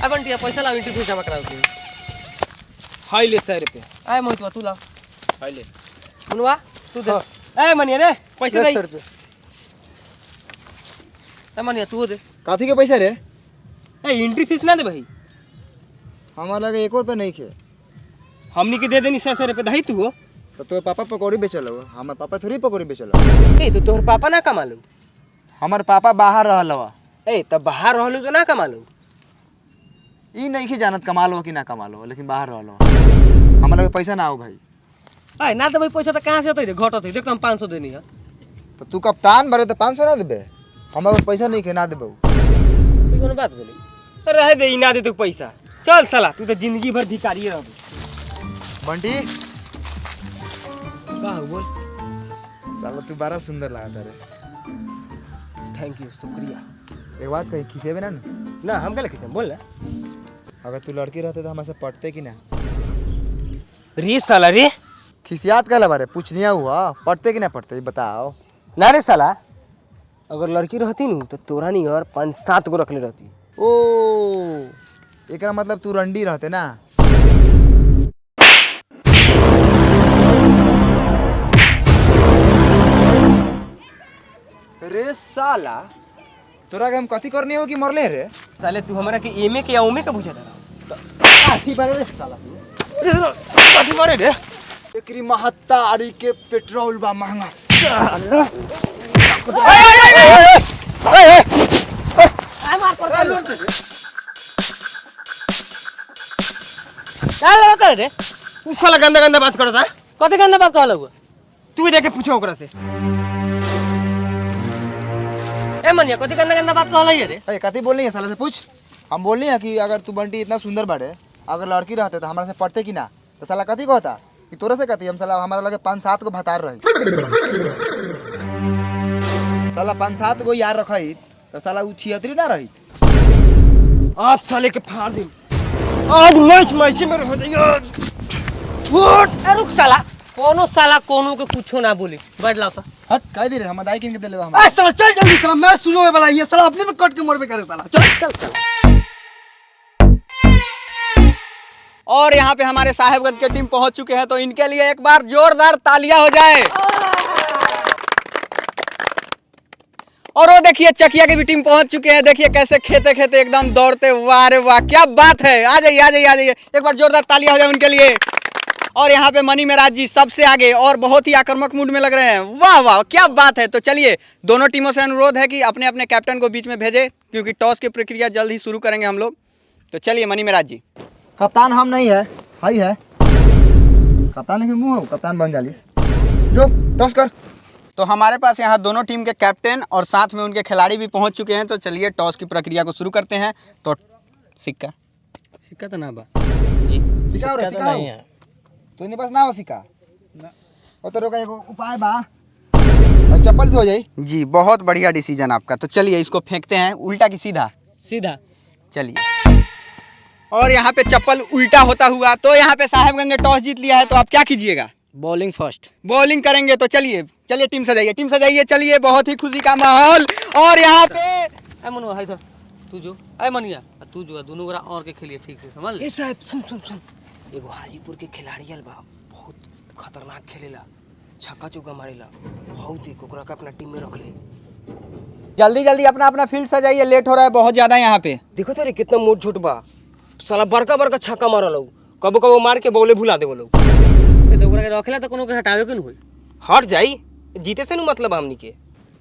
बंटिया पैसा ला entry fees जमा कराओ तू। हाय ले 100 रुपये। आए मोहितवा तू ला। हाय ले। मुनवा तू दे। ए मनिया रे पैसा दे। 100 रुपये। ए मनिया तू दे। काथी के पैसा रे? ए एंट्री फीस ना दे भाई। हमार लगे 1 रुपया नहीं खे। हमनी के दे देनी 100 रुपये दही तू हो। तो तोर पापा पकौड़ी बेचल हो, हमार पापा थोड़ी पकौड़ी बेचल। ए तो तोहर पापा ना कमा लो। हमार पापा बाहर रहल हवा। ए तब बाहर रहलू तो ना कमा लो। ई नहीं के जानत कमाल हो कि ना कमाल हो, लेकिन बाहर रहल हो। हमार लगे पैसा ना हो भाई। आए ना देबे पैसा त कहां से होतै रे? घट होतै। देख हम 500 देनी है। तो तू कप्तान भरे तो 500 ना देबे? हमारे पास पैसा नहीं के ना देबे। ई कोनो बात बोली? रहे दे ना दे तू पैसा। चल साला तू तो जिंदगी भर भिखारी रह। बंटी का बोल? साला तू बड़ा सुंदर लागत रे। थैंक यू शुक्रिया। एक बात कही, खिसेबे ना? ना हम क्या लिखे बोल ना। अगर तू लड़की रहते तो हमसे पटते कि ना? रे साला रे। खिसियात कहला बारे पूछनिया हुआ, पटते कि ना पटते ये बताओ। ना रे साला अगर लड़की रहती न तो तोरा नहीं और 5-7 गो रख ले रहती। ओ एकरा मतलब तू रंडी रहते ना? रे साला तोरा के हम कथी करनी हो कि मरले रे? साले तू हमरा के एमे के या ओमे के बुझा रहा। काठी बारे रे साला तू। कथी मारे रे? एकरी महत्ता आरी के पेट्रोल बा महंगा। का लगा कर रे? तू साला गंदा गंदा बात करता। कते गंदा बात कहला हुआ? तू देख के पूछो ओकरा से। ए मनिया कते गंदा बात कहला है रे? ए कथी बोलनी है साला से पूछ। हम बोलनी है कि अगर तू बंटी इतना सुंदर बाड़े, अगर लड़की रहते तो हमारे से पढ़ते कि ना? तो साला कथी कहता कि तोरे से कथी? हम साला हमारा लगे 5-7 को भतार रही। साला 5-7 को यार रखी तो साला उ 76 ना रही। आज साले के फाड़ दे। आज मैच में रह जाइए। ए रुक साला। कोनो साला कोनो के कुछो ना बोली। बैठ ला सा। हट कह दे रे हम दाई किन के देले हम। ए साला चल जल्दी साला, मैं सुनो वाला ये साला अपने में कट के मरबे करे साला। चल साला। और यहाँ पे हमारे साहेबगंज के टीम पहुंच चुके हैं, तो इनके लिए एक बार जोरदार तालियां हो जाए। और वो देखिए चकिया की भी टीम पहुंच चुके हैं। देखिए कैसे खेते खेते एकदम दौड़ते। वाह रे वाह क्या बात है। आ जाइए आ जाइए आ जाइए, एक बार जोरदार तालियां हो जाए उनके लिए। और यहाँ पे मनी मेराज जी सबसे आगे और बहुत ही आक्रामक मूड में लग रहे हैं। वाह वाह क्या बात है। तो चलिए दोनों टीमों से अनुरोध है कि अपने अपने कैप्टन को बीच में भेजें, क्योंकि टॉस की प्रक्रिया जल्द ही शुरू करेंगे हम लोग। तो चलिए मनी मेराज जी। कप्तान हम नहीं है, हाई है। कप्तान के मुंह हो, कप्तान बन जालिस। जो टॉस कर। तो हमारे पास यहाँ दोनों टीम के कैप्टन और साथ में उनके खिलाड़ी भी पहुंच चुके हैं। तो चलिए टॉस की प्रक्रिया को शुरू करते हैं। तो सिक्का सिक्का तो ना बा। सिखाओ रे सिखाओ। तो इन्हें पास ना हो सिक्का और तो रोका एगो उपाय बा, और चप्पल से हो जाई। जी बहुत बढ़िया डिसीजन आपका। तो चलिए इसको फेंकते हैं उल्टा की सीधा। सीधा। चलिए और यहाँ पे चप्पल उल्टा होता हुआ। तो यहाँ पे साहेबगंज ने टॉस जीत लिया है, तो आप क्या कीजिएगा? Bowling first. बॉलिंग करेंगे। तो चलिए चलिए टीम सजाइए टीम सजाइए। चलिए बहुत ही खुशी का माहौल। और यहाँ पे ए मनुआ है तो तू जो। ए मनिया तू जो दोनों गोरा और के खेलिए ठीक से समझ ले। ए साहब सुन एगो हाजीपुर के खिलाड़ी आल बा, बहुत खतरनाक खेलेला, छक्का चौका मारेला। बहुत ही ओकरा के अपना टीम में रख ले। जल्दी जल्दी अपना अपना फील्ड सजाइए, लेट हो रहा है बहुत ज्यादा यहाँ पे। देखो तो रे कितना मोट झूठ बा। साला बड़का छक्का मारल हो, कबो मार के बॉले भुला दे बोलो। ए तो ओकरा के रखेला तो कोनो के हटावे के न होई। हट जाई, जीते से न मतलब हमनी के।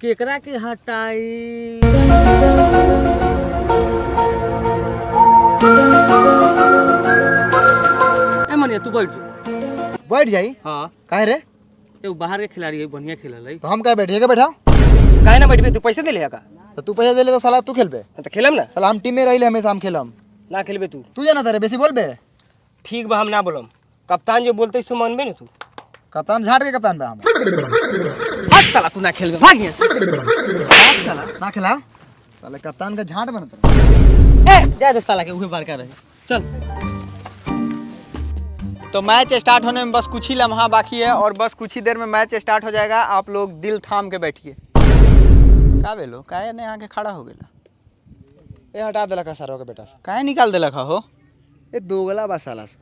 केकरा के हटाई? ए मनिया तू बैठ जा। बैठ जाई। हां काहे रे? एगो बाहर के खिलाड़ी है, बढ़िया खेलल है। तो हम काहे बैठिए के बैठाओ? काहे ना बैठबे? तू पैसे दे ले का? तो तू पैसा दे ले तो साला तू खेलबे। तो खेलम ना। साला हम टीम में रहिले हमेशा हम खेलम। ना खेलबे तू जाना तारे बेसी बोलबे। ठीक बा हम ना बोलम। कप्तान जो बोलते सो मानबे न तू। कप्तान झाड़ के कप्तान बा हम। हट साला तू ना खेलबे, भाग यहां से। भाग साला ना खिलाओ। साले कप्तान का झाड़ बनत। ए जा दे साला के उहे बार का रहे। चल तो मैच स्टार्ट होने में बस कुछ ही लम्हा बाकी है और बस कुछ ही देर में मैच स्टार्ट हो जाएगा। आप लोग दिल थाम के बैठिए। का बेलो काहे ने आके खड़ा हो गेला? ये हटा देला का सारा के बेटा से। काहे निकाल देलक हो? ये दोगला बा साला से।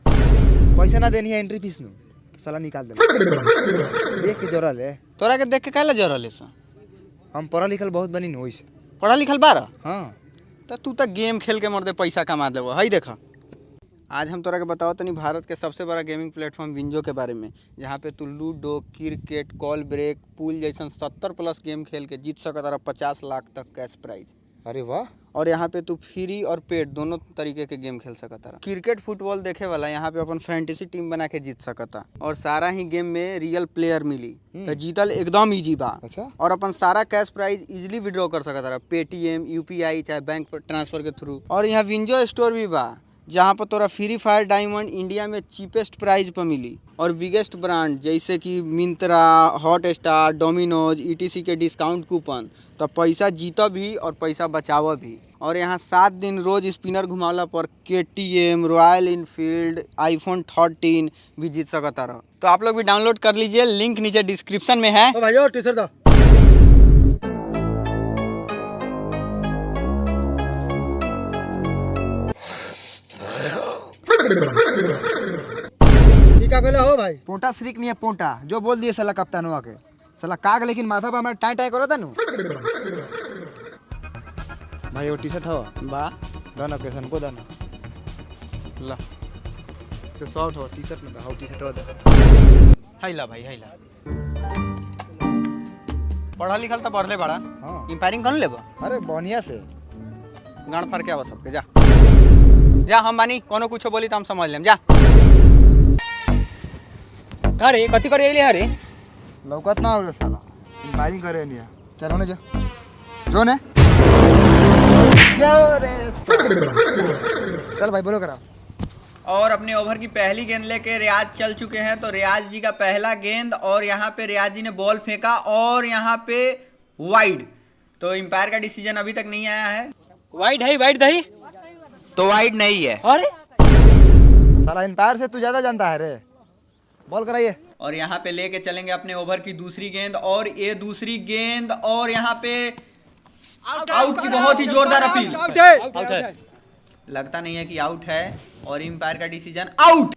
पैसा ना देनी है एंट्री फीस नु तो साला निकाल देला। देख के जोरा ले। तोरा के देख के काहे ला जरले सा? हम पढ़ा लिखल बहुत बनी होई से। पढ़ा लिखल बारा? हां तो तू तो गेम खेल के मर्दे पैसा कमा देबो। हई देखा, आज हम तोरा के बताओ तनी भारत के सबसे बड़ा गेमिंग प्लेटफॉर्म विंजो के बारे में, जहाँ पे तू ludo, cricket, call break, pool जैसन 70+ गेम खेल के जीत सकता 50 लाख तक कैश प्राइज। अरे वाह। और यहाँ पे तू फ्री और पेड दोनों तरीके के गेम खेल सकता। क्रिकेट फुटबॉल देखे वाला यहाँ पे अपन फैंटेसी टीम बना के जीत सकता। और सारा ही गेम में रियल प्लेयर मिली तो जीतल एकदम इजी बा। अच्छा। और अपन सारा कैश प्राइज इजीली विड्रॉ कर सकता, पेटीएम, यूपीआई चाहे बैंक ट्रांसफर के थ्रू। और यहाँ विंजो स्टोर भी बा, जहाँ पर तोरा फ्री फायर डायमंड इंडिया में चीपेस्ट प्राइस पर मिली। और बिगेस्ट ब्रांड जैसे कि मिंत्रा, हॉटस्टार, डोमिनोज, ETC के डिस्काउंट कूपन, तो पैसा जीता भी और पैसा बचावा भी। और यहाँ 7 दिन रोज स्पिनर घुमावला पर KTM, रॉयल इनफील्ड, iPhone 13 भी जीत सकता रह। तो आप लोग भी डाउनलोड कर लीजिए, लिंक नीचे डिस्क्रिप्शन में है। ओ भाई टी शर्ट दो। क्या कहले हो भाई? पोंटा श्रीक नहीं है पोंटा, जो बोल दिए साला कप्तान हुआ के साला काग, लेकिन माथा पे हमारे टाई टाई करो था नु। भाई वो टी शर्ट हो बा दाना कैसन को दाना ला तो शॉर्ट हो टी शर्ट में हो टी शर्ट हो दे। हैला भाई हैला। पढ़ा लिखल तो पढ़ले बड़ा। हाँ। इंपायरिंग कर लेबा? अरे बढ़िया से गांड फाड़ के आवा सबके। जा जा, हम बानी, कोनो कुछो बोली तो हम समझ लेम। जा। अरे कथी करे अइले हरे? लौकत ना हो रे साला, इंपायरिंग करे नहीं। चलो ने जो ने जाओ रे। चल भाई बोलो करा। और अपने ओवर की पहली गेंद लेके रियाज चल चुके हैं। तो रियाज जी का पहला गेंद, और यहाँ पे रियाज जी ने बॉल फेंका और यहाँ पे वाइड। तो एम्पायर का डिसीजन अभी तक नहीं आया है। वाइड है, वाइड दही। तो वाइड नहीं है। अरे साला इंपायर से तू ज्यादा जानता है रे। बॉल कराइए। और यहाँ पे लेके चलेंगे अपने ओवर की दूसरी गेंद, और ये दूसरी गेंद, और यहाँ पे आउट की बहुत ही जोरदार अपील। आउट है। लगता नहीं है कि आउट है, और एम्पायर का डिसीजन आउट।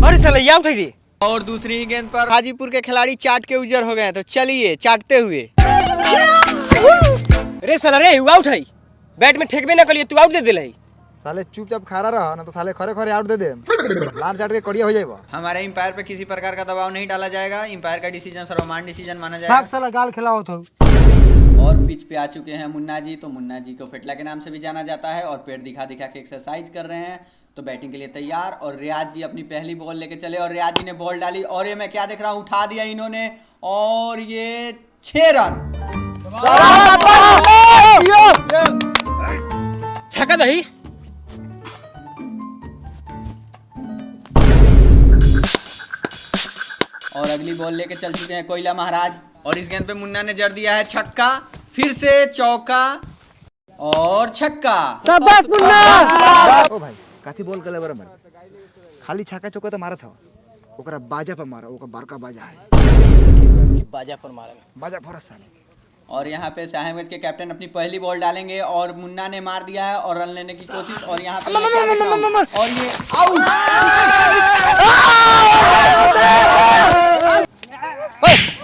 अरे साला ये आउट है रे। और दूसरी ही गेंद पर हाजीपुर के खिलाड़ी चाट के उजर हो गए हैं। तो चलिए चाटते हुए। रे साला रे आउट है। बैट में ठेकबे ना करिए, तू आउट दे देले। साले चुपचाप खड़ा रहा ना तो साले खरे खरे आउट दे दे। लाल चाट के कड़िया हो जाएगा। हमारे एम्पायर पे किसी प्रकार का दबाव नहीं डाला जाएगा। एम्पायर का डिसीजन सर्वमान्य डिसीजन माना जाएगा। भाग साला गाल खिलाओ तो। और पिच पे आ चुके हैं मुन्ना जी। तो मुन्ना जी को फेटला के नाम से भी जाना जाता है, और पेट दिखा दिखा के एक्सरसाइज कर रहे हैं। तो बैटिंग के लिए तैयार, और रियाज जी अपनी पहली बॉल लेके चले, और रियाज जी ने बॉल डाली, और ये मैं क्या देख रहा हूँ, उठा दिया इन्होंने, और ये 6 रन। छक्का दही। और अगली बॉल लेके चल चुके हैं कोयला महाराज, और इस गेंद पे मुन्ना ने जड़ दिया है छक्का, फिर से चौका और छक्का। शाबाश मुन्ना। ओ भाई काथी बॉल करे बराबर, खाली छक्का चौका तो मारा था, ओकरा बाजा पर मारा, ओकर बड़का बाजा है। बाजा पर मारे। बाजा फरस साले। और यहाँ पे साहेबगंज के कैप्टन अपनी पहली बॉल डालेंगे, और मुन्ना ने मार दिया है और रन लेने की कोशिश, और यहाँ पे मैं क्या देख रहा हूँ, और ये आउट।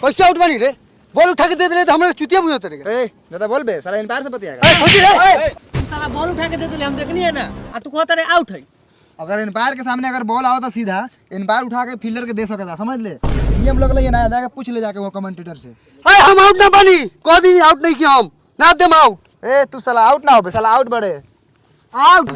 कैसे आउट बनी रे? बॉल उठा के दे दे तो हमरे चुतिया बुझत रे। ए ज्यादा बोल बे, साला इंपायर से बतियाएगा। तू साला बॉल उठा के दे देले, हम देखनी है ना। आ तू कहता रे आउट है। अगर इंपायर के सामने अगर बॉल आओ तो सीधा इंपायर उठा के फील्डर के दे सकता, समझ ले। नियम लोग ये ना जाके पूछ ले जाके वो कमेंटेटर से। हाय हम आउट ना बनी, को दिन आउट नहीं किया हम ना देम आउट। ए तू साला आउट ना हो बे, साला आउट बड़े आउट।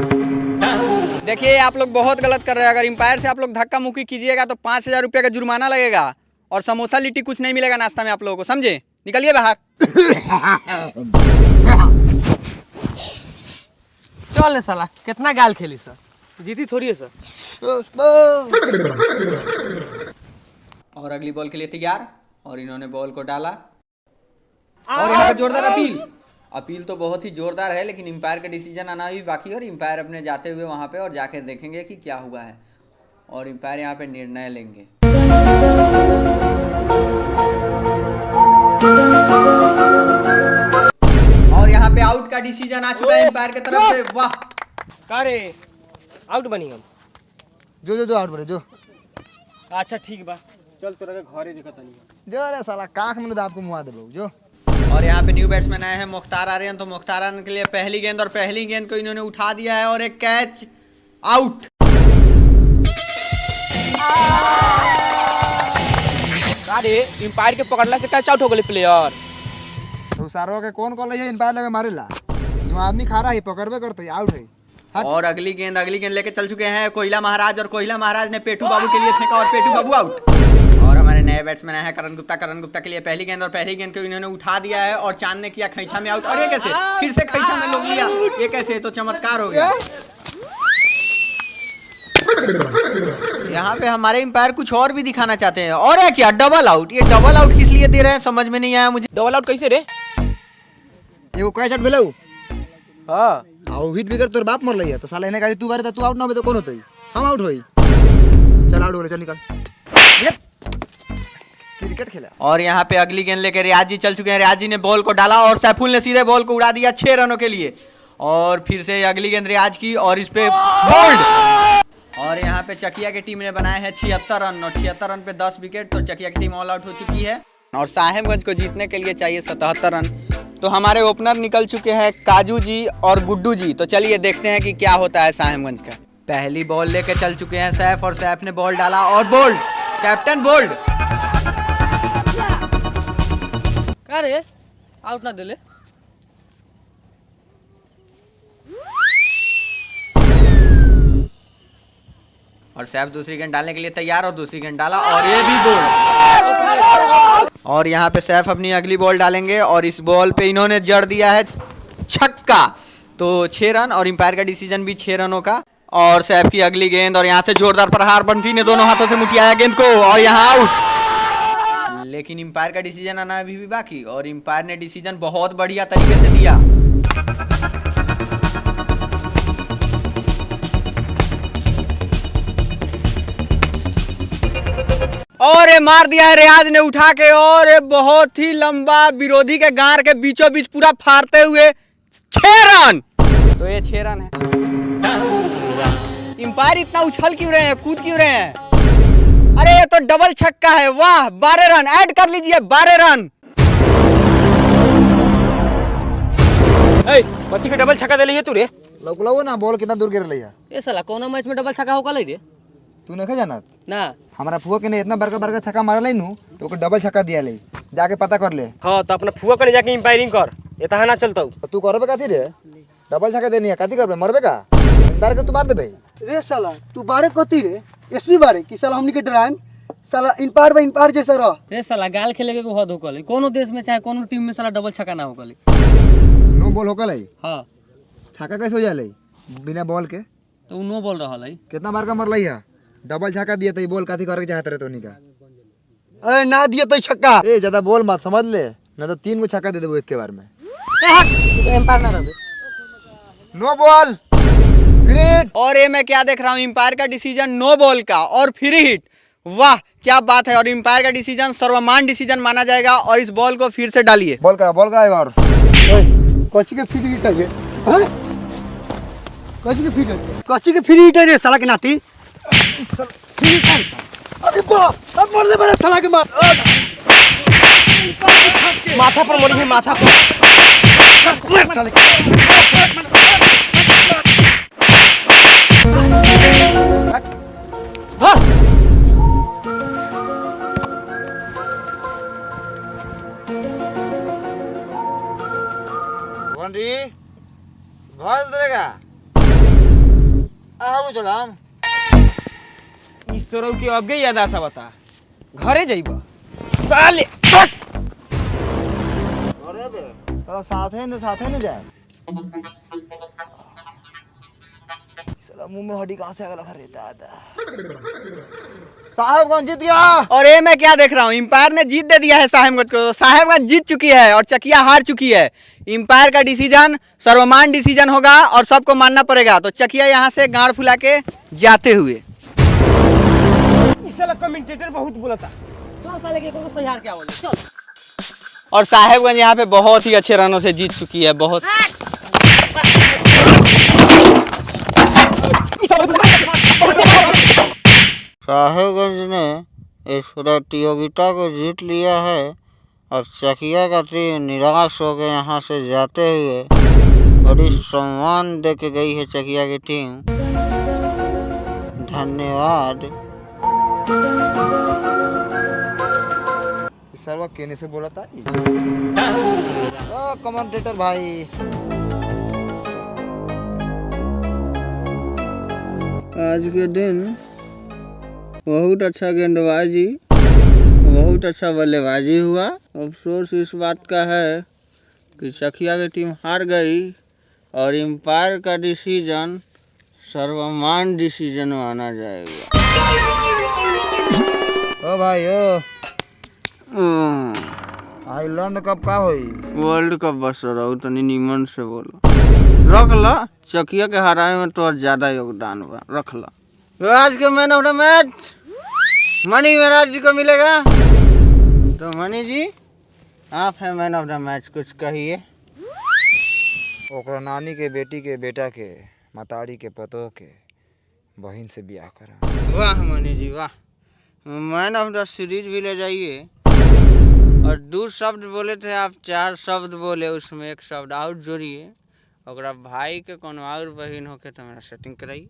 देखिए आप लोग बहुत गलत कर रहे हैं। अगर एम्पायर से आप लोग धक्का मुक्की कीजिएगा तो 5000 रुपये का जुर्माना लगेगा, और समोसा लिट्टी कुछ नहीं मिलेगा नाश्ता में आप लोगों को, समझे? निकलिए बाहर। चल साला कितना गाल खेली सर, जीती थोड़ी है सर। और अगली बॉल के लिए तैयार, और इन्होंने बॉल को डाला, और यहाँ पे जोरदार अपील तो बहुत ही जोरदार है, लेकिन एम्पायर का डिसीजन आना भी बाकी है। और एम्पायर अपने जाते हुए वहाँ पे और जाकर देखेंगे कि क्या हुआ है, और एम्पायर यहाँ पे निर्णय लेंगे। और यहाँ पे आउट का डिसीजन आ चुका है एम्पायर की तरफ से। वाह का रे आउट बनी हम। जो जो जो आउट बड़े जो अच्छा ठीक बा, चल तोरा के घरे देखत नहीं। जो रे साला काख में आपको मुआ देबो जो। और यहाँ पे न्यू बैट्समैन आए हैं मुख्तार आर्यन। तो मुख्तार आर्यन के लिए पहली गेंद और पहली गेंद को इन्होंने उठा दिया है और एक कैच आउट। अरे एम्पायर के पकड़ला से कैच आउट हो गए प्लेयर। तो सारो के कौन कॉल है एम्पायर लगे मारेला, जो आदमी खा रहा है पकड़बे करते आउट है। हट। और अगली गेंद लेके चल चुके हैं कोयला महाराज, और कोयला महाराज ने पेटू बाबू के लिए फेंका और पेटू बाबू आउट। और हमारे नए बैट्समैन आए हैं करण गुप्ता। करण गुप्ता के लिए पहली गेंद और पहली गेंद को इन्होंने उठा दिया है और चांद ने किया खैचा में आउट। और ये कैसे फिर से खैचा में लोग लिया, ये कैसे, तो चमत्कार हो गया। यहाँ पे हमारे एम्पायर कुछ और भी दिखाना चाहते हैं। और है क्या डबल आउट, ये डबल आउट किस लिए दे रहे हैं समझ में नहीं आया मुझे। डबल आउट कैसे रे? एगो कैच आउट भेलौ। हां आउ हिट विकेट तोर बाप मर लइया तो साला एने गाड़ी तू बारे तू आउट ना होबे तो कौन होतई? हम आउट होई। चल आउट हो रे, चल निकल। क्रिकेट खेला। और यहाँ पे अगली गेंद लेकर रियाज जी चल चुके हैं। रियाज जी ने बॉल को डाला और सैफुल ने सीधे बॉल को उड़ा दिया 6 रनों के लिए। और फिर से अगली गेंद रियाज की और इस पे बोल्ड। और यहाँ पे चकिया की टीम ने बनाए हैं 76 रन और 76 रन पे 10 विकेट। तो चकिया की टीम ऑल आउट हो चुकी है और साहेबगंज को जीतने के लिए चाहिए 77 रन। तो हमारे ओपनर निकल चुके हैं काजू जी और गुड्डू जी। तो चलिए देखते हैं कि क्या होता है साहेबगंज का। पहली बॉल लेके चल चुके हैं सैफ और सैफ ने बॉल डाला और बोल्ड, कैप्टन बोल्ड। का रे आउट ना देले? और सैफ दूसरी गेंद डालने के लिए तैयार और दूसरी गेंद डाला और ये भी बोल्ड। और यहाँ पे सैफ अपनी अगली बॉल डालेंगे और इस बॉल पे इन्होंने जड़ दिया है छक्का। तो 6 रन और एम्पायर का डिसीजन भी 6 रनों का। और सैफ की अगली गेंद और यहाँ से जोरदार प्रहार, बंटी ने दोनों हाथों से मुठियाया गेंद को और यहाँ आउट। लेकिन एम्पायर का डिसीजन आना अभी भी बाकी और एम्पायर ने डिसीजन बहुत बढ़िया तरीके से दिया। और ये मार दिया है रियाज ने उठा के और ये बहुत ही लंबा विरोधी के गार के बीचों बीच पूरा फाड़ते हुए 6 रन। तो ये 6 रन है। एम्पायर इतना उछल क्यों रहे हैं, कूद क्यों रहे हैं? अरे ये तो डबल छक्का है। वाह 12 रन ऐड कर लीजिए, 12 रन। बच्ची के डबल छक्का दे लिए तू रे? लौकलौ ना बॉल कितना दूर गिर लइया। ए साला कोनो मैच में डबल छक्का होगा रे? तू नहीं जानत ना हमारा फुआ के ने इतना बड़का बड़का छक्का मारल नु तो ओके डबल छक्का दिया ले, जाके पता कर ले। हां तो अपना फुआ कने जाके एम्पायरिंग कर, एता ना चलता। तू करबे काथी रे? डबल छक्का देनी है काथी करबे? मरबे का बार के तू मार देबे रे साला तू बारे कती रे एसपी बारे कि साला हमनी के डराएम साला इनपार बा इनपार जैसा रह रे साला गाल खेले के हद होकल कोनो देश में चाहे कोनो टीम में साला डबल छक्का ना होकल। नो बॉल होकल है। हां छक्का कैसे हो जाले बिना बॉल के? तो उ नो बोल रहल है। कितना बार का मरलई है? डबल छक्का दिया तो बॉल काथी करे के चाहत रहे तो का? अरे ना दिया तो छक्का। ए ज्यादा बोल मत, समझ ले ना तो 3 गो छक्का दे देबो एक के बार में। एम्पायर ना रहबे। No ball great. और ये मैं क्या देख रहा हूँ, एम्पायर का डिसीजन नो बॉल का और फ्री हिट। वाह क्या बात है। और एम्पायर का डिसीजन सर्वमान्य डिसीजन माना जाएगा। और इस बॉल को फिर से डालिए। बॉल का एक और कोची के फ्री हिट है हां कोची के फ्री हिट, कोची के फ्री हिट है रे साला के नाती। फ्री हिट अरे बा अब मार दे बड़ा साला के मार माथा पर मोड़ी है, माथा पर साले बंडी घर देगा आ हम चलाम ईश्वरों की अब गई याद आसा बता घरे जाइबा साले। अरे बे तोरा साथे न जाए साला मुंह में हड्डी कहां से आ गया खरे दादा। साहेबगंज जीत गया। और ये मैं क्या देख रहा हूँ, एम्पायर ने जीत दे दिया है साहेबगंज को। साहेबगंज जीत चुकी है और चकिया हार चुकी है। एम्पायर का डिसीजन सर्वमान्य डिसीजन होगा और सबको मानना पड़ेगा। तो चकिया यहाँ से गाड़ फुला के जाते हुए। इस साला कमेंटेटर बहुत बोलता। चल साले के कोनो सही हार के आवल चल। और साहेबगंज यहाँ पे बहुत ही अच्छे रनों से जीत चुकी है। बहुत साहेबगंज ने इस प्रतियोगिता को जीत लिया है और चकिया का टीम निराश हो के यहाँ से जाते हुए बड़ी सम्मान दे के गई है चकिया की टीम। धन्यवाद। सर्वा केने से बोला था कमेंटेटर भाई। आज के दिन बहुत अच्छा गेंदबाजी, बहुत अच्छा बल्लेबाजी हुआ। अफसोस इस बात का है कि चकिया की टीम हार गई और एम्पायर का डिसीजन सर्वमान्य डिसीजन माना जाएगा। ओ भाई ओ आइलैंड कप का होई? वर्ल्ड कप बस रहो तनी नीमन से बोलो। रख ला, चकिया के हराए में तो ज्यादा योगदान बा, रख ला। तो आज के man of the match Mani Maharaj ji को मिलेगा। तो मनी जी आप है मैन ऑफ द मैच, कुछ कहिए। ओकरा नानी के बेटी के बेटा के मतारी के पतो के बहन से ब्याह करा। वाह मनी जी वाह, मैन ऑफ द सीरीज भी ले जाइए। और 2 शब्द बोले थे आप, 4 शब्द बोले, उसमें 1 शब्द और जोड़िए। और भाई के कोनो और बहन होके तो मेरा सेटिंग कराइए।